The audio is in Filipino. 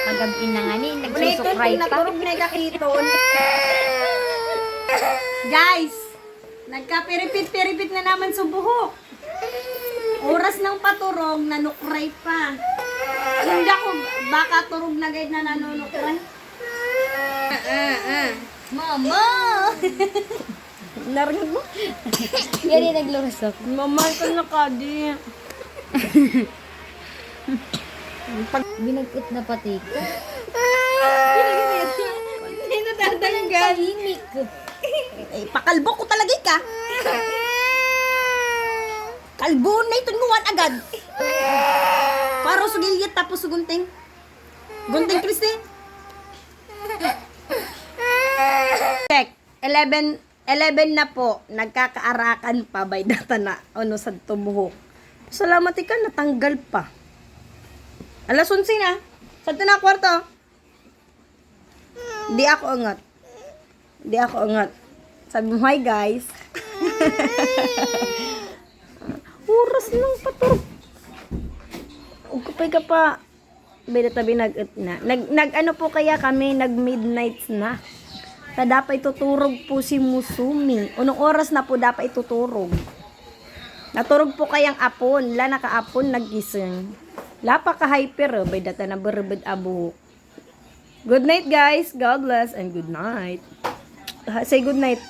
kagabi na nga ni, Ulitin, nagsusukray pa. naturog na kakiton. Guys, nagka-piripit-piripit na naman sa buhok. Oras ng paturog, nanukray pa. Hindi ako, baka turog na guide na nanunukray. Mama! Narinig mo? Yan yung naglusok. Mama, ito na kadi. Binagkot na pati ko. Hindi na tatanggal. Tahimik. Eh, pakalbo ko talaga ka. Kalbo na ito nguwan agad. Paro sugilyat tapos sugunting. Gunting Christy. Check. 11 na po. Nagkakaarakan pa by data na ano sa tumuhok. Salamat ka, natanggal pa. Alas 11 na. Sa na kwarto. Di ako angat. Di ako angat. Sabi mo, hi guys. Oras lang paturog. Ug kapay ka pa. Beda tabi nag-ut na. Nag ano po kaya kami, nag midnights na. Ta dapat tuturog po si Musumi. Unong oras na po dapat ituturog. Naturog po kayang apon. La nakaapon nagising. Lapa ka hyper. Beda ta na berebed abo. Good night guys. God bless and good night. Say good night.